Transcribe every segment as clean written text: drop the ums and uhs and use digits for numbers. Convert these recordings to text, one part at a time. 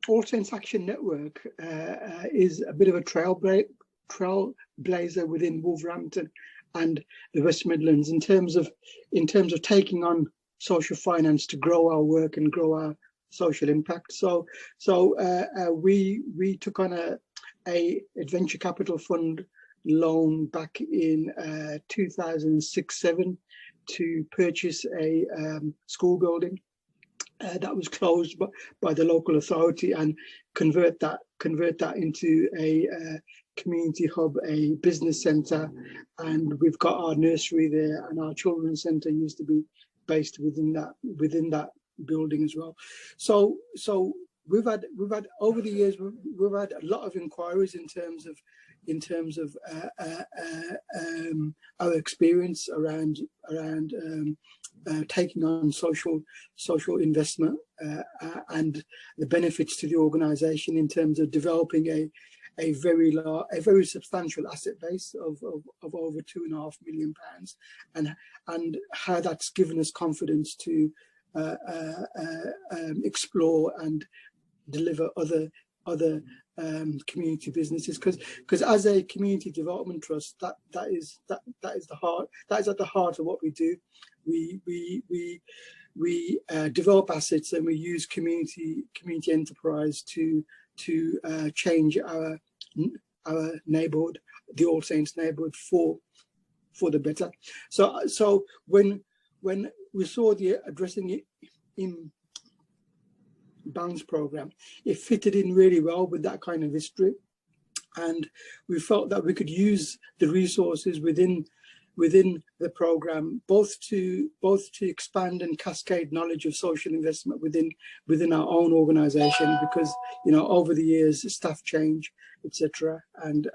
All Saints Action Network is a bit of a trailblazer within Wolverhampton and the West Midlands in terms of taking on social finance to grow our work and grow our social impact. So we took on a venture capital fund loan back in 2006-07 to purchase a school building that was closed by the local authority, and convert that into a community hub, a business centre, and we've got our nursery there, and our children's centre used to be based within that building as well. So we've had over the years we've had a lot of inquiries in terms of our experience around taking on social investment and the benefits to the organisation in terms of developing a very substantial asset base of over £2.5 million, and how that's given us confidence to explore and deliver other community businesses, because as a community development trust, that is at the heart of what we do. We develop assets, and we use community enterprise to change our neighbourhood, the All Saints neighbourhood, for the better. So when we saw the Addressing Imbalance program, it fitted in really well with that kind of history, and we felt that we could use the resources within the program both to expand and cascade knowledge of social investment within our own organization, because over the years staff change, etc., and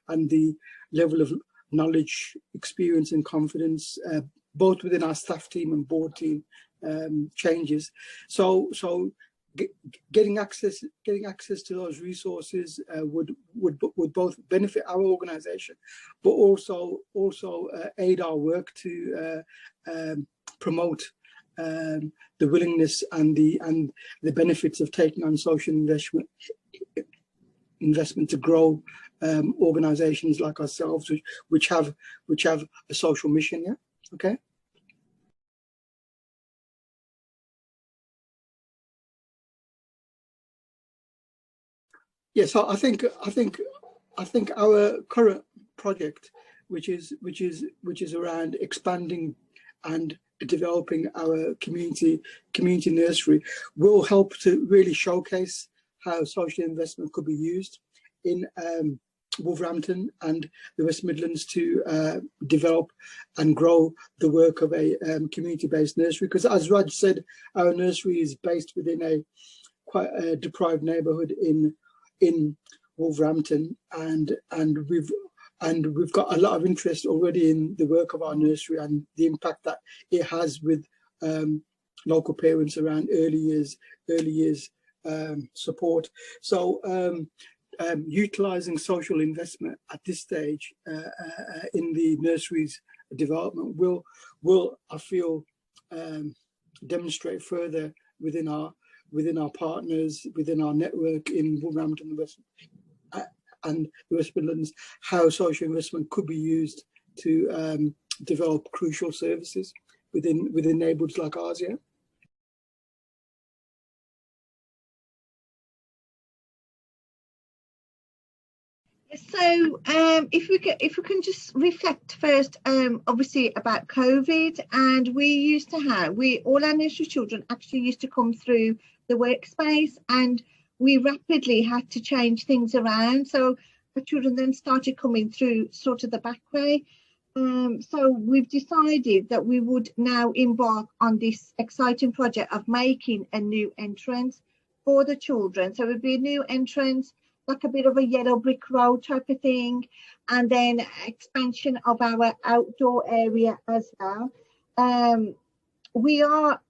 the level of knowledge, experience and confidence both within our staff team and board team changes. So getting access to those resources would both benefit our organisation, but also aid our work to promote the willingness and the benefits of taking on social investment to grow organisations like ourselves, which have a social mission. Yeah. Okay. Yeah, so I think our current project, which is around expanding and developing our community nursery, will help to really showcase how social investment could be used in Wolverhampton and the West Midlands to develop and grow the work of a community-based nursery. Because as Raj said, our nursery is based within quite a deprived neighbourhood in Wolverhampton, and we've got a lot of interest already in the work of our nursery and the impact that it has with local parents around early years support. So utilising social investment at this stage in the nursery's development will I feel demonstrate further within our partners, within our network in Wolverhampton and the West Midlands, how social investment could be used to develop crucial services within neighbourhoods like ours. Yeah. So if we can just reflect first, obviously about COVID, and we used to have all our nursery children actually used to come through the workspace, and we rapidly had to change things around. So the children then started coming through sort of the back way. So we've decided that we would now embark on this exciting project of making a new entrance for the children. So it would be a new entrance, like a bit of a yellow brick road type of thing, and then expansion of our outdoor area as well. We are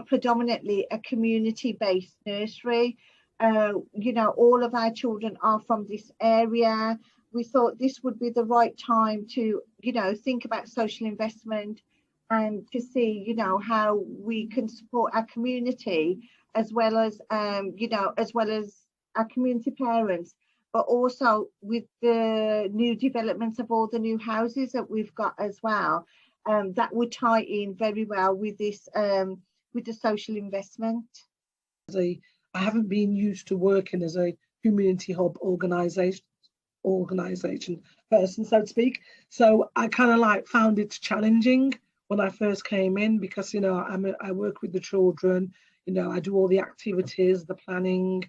predominantly a community-based nursery. All of our children are from this area. We thought this would be the right time to, think about social investment and to see, how we can support our community as well as as well as our community parents, but also with the new developments of all the new houses that we've got as well, that would tie in very well with this, with the social investment. I haven't been used to working as a community hub organisation person, so to speak. So I kind of like found it challenging when I first came in, because I work with the children. I do all the activities, the planning,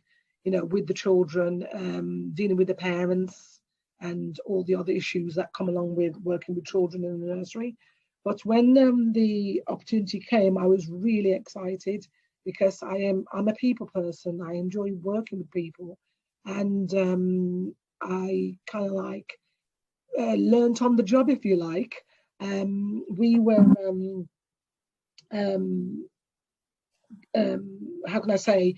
with the children, dealing with the parents and all the other issues that come along with working with children in the nursery. But when the opportunity came, I was really excited, because I'm a people person. I enjoy working with people, and I kind of like learnt on the job, if you like. We were how can I say,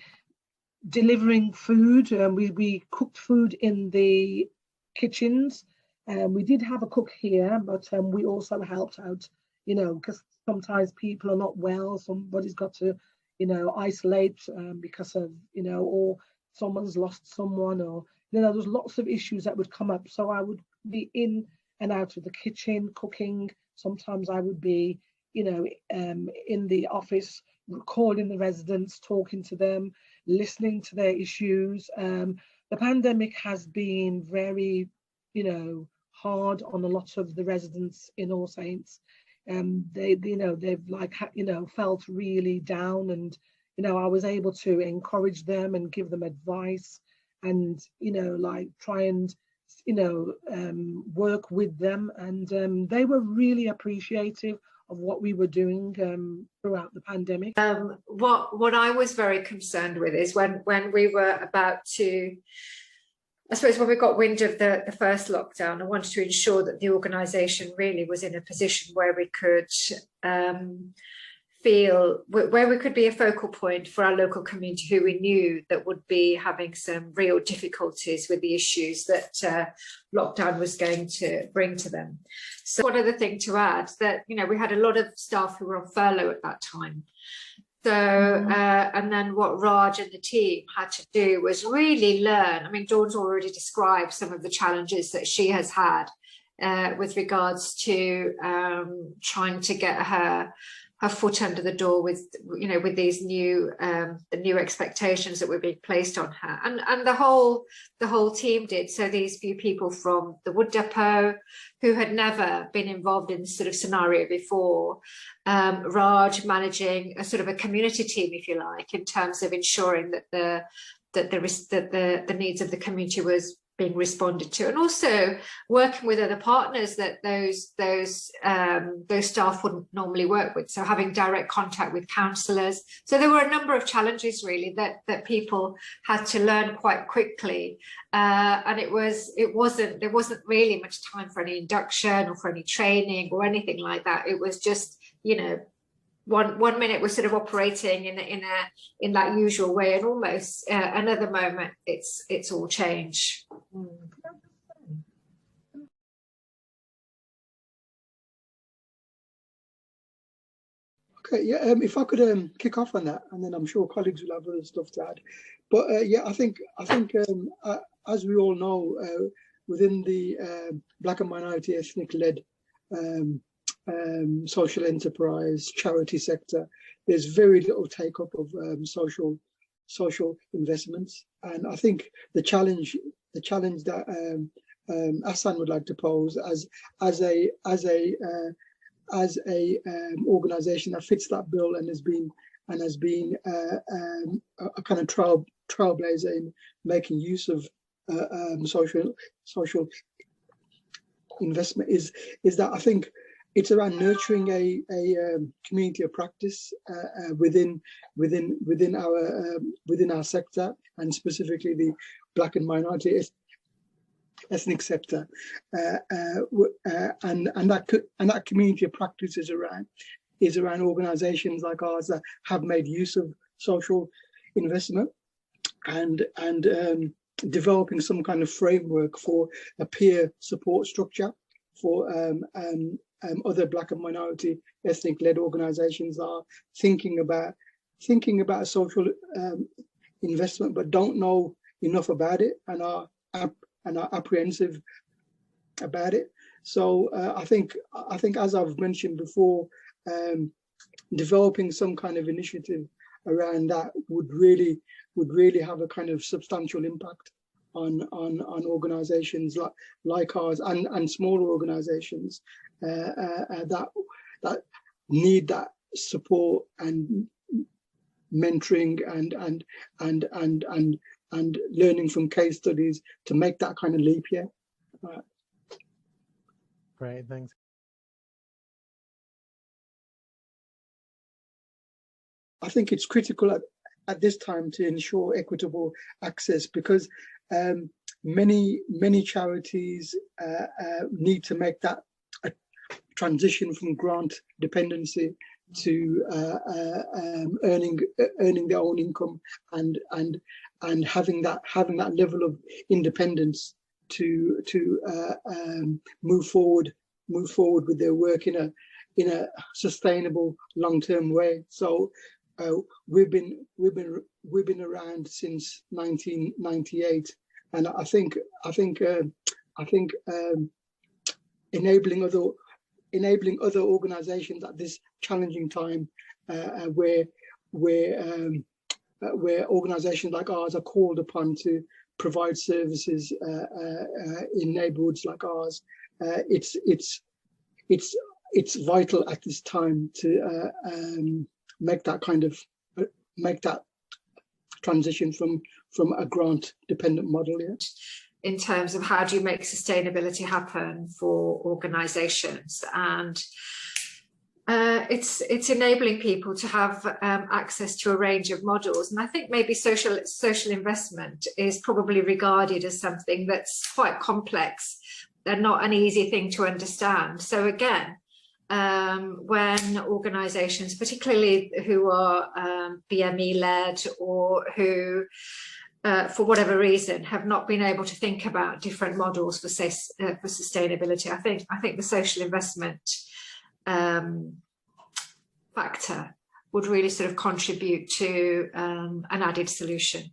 delivering food. We cooked food in the kitchens. We did have a cook here, but we also helped out, because sometimes people are not well. Somebody's got to isolate because of or someone's lost someone, or there's lots of issues that would come up. So I would be in and out of the kitchen cooking. Sometimes I would be in the office calling the residents, talking to them, listening to their issues. The pandemic has been very hard on a lot of the residents in All Saints. They've felt really down, and I was able to encourage them and give them advice, and try and work with them, and they were really appreciative of what we were doing throughout the pandemic. What I was very concerned with is when we were about to, I suppose when we got wind of the first lockdown, I wanted to ensure that the organisation really was in a position where we could where we could be a focal point for our local community, who we knew that would be having some real difficulties with the issues that lockdown was going to bring to them. So one other thing to add, that we had a lot of staff who were on furlough at that time. So, and then what Raj and the team had to do was really learn. I mean, Dawn's already described some of the challenges that she has had with regards to trying to get her foot under the door with with these new the new expectations that were being placed on her, and the whole team did. So these few people from the wood depot who had never been involved in this sort of scenario before, Raj managing a sort of a community team, if you like, in terms of ensuring that the needs of the community was being responded to, and also working with other partners that those staff wouldn't normally work with. So having direct contact with counsellors. So there were a number of challenges really that people had to learn quite quickly, and there wasn't really much time for any induction or for any training or anything like that. It was just one minute we're sort of operating in that usual way, and almost another moment it's all change. Okay, yeah. If I could kick off on that, and then I'm sure colleagues will have other stuff to add. But yeah, I think as we all know, within the Black and minority ethnic-led social enterprise charity sector, there's very little take up of social investments, and I think the challenge that ASAN would like to pose as a organisation that fits that bill and has been a kind of trailblazer in making use of social investment is that I think it's around nurturing a community of practice within our sector, and specifically the Black and minority ethnic sector, and that community of practice is around organisations like ours that have made use of social investment, and developing some kind of framework for a peer support structure for other Black and minority ethnic-led organisations are thinking about thinking about social investment but don't know enough about it and are apprehensive about it. So I think as I've mentioned before, developing some kind of initiative around that would really have a kind of substantial impact on organizations like ours and smaller organizations that need that support and mentoring and learning from case studies to make that kind of leap. Yeah. Great, thanks. I think it's critical at this time to ensure equitable access, because many charities need to make that transition from grant dependency to earning their own income and having that level of independence to move forward with their work in a sustainable long-term way. So we've been around since 1998, and I think enabling other organizations at this challenging time, where organizations like ours are called upon to provide services in neighborhoods like ours, it's vital at this time to make that transition from a grant dependent model. Yeah. In terms of how do you make sustainability happen for organizations, and it's enabling people to have access to a range of models. And I think maybe social investment is probably regarded as something that's quite complex and not an easy thing to understand. So again, when organizations, particularly who are BME led or who for whatever reason have not been able to think about different models for sustainability, I think the social investment factor would really sort of contribute to an added solution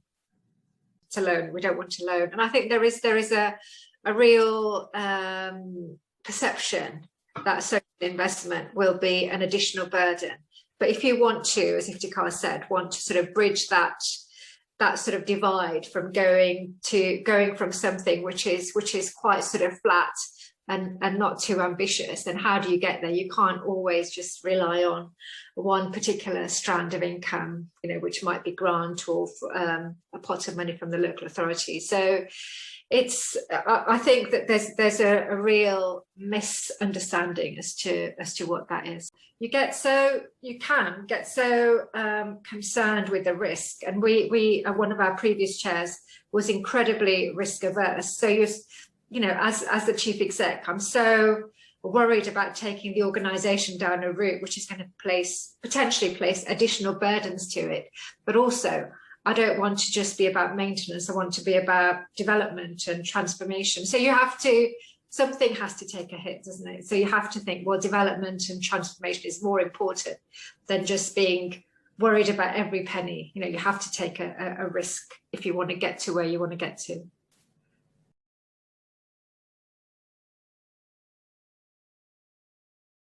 to loan. We don't want to loan, and I think there is a real perception that social investment will be an additional burden. But if you want to, as Iftikar said, sort of bridge that sort of divide from going from something which is quite sort of flat and not too ambitious, then how do you get there? You can't always just rely on one particular strand of income, which might be grant or a pot of money from the local authority. So I think that there's a real misunderstanding as to what that is. You can get so concerned with the risk, and we one of our previous chairs was incredibly risk averse. So as the chief exec, I'm so worried about taking the organisation down a route which is going to potentially place additional burdens to it, but also I don't want to just be about maintenance. I want to be about development and transformation. So something has to take a hit, doesn't it? So you have to think, well, development and transformation is more important than just being worried about every penny. You have to take a risk if you want to get to where you want to get to.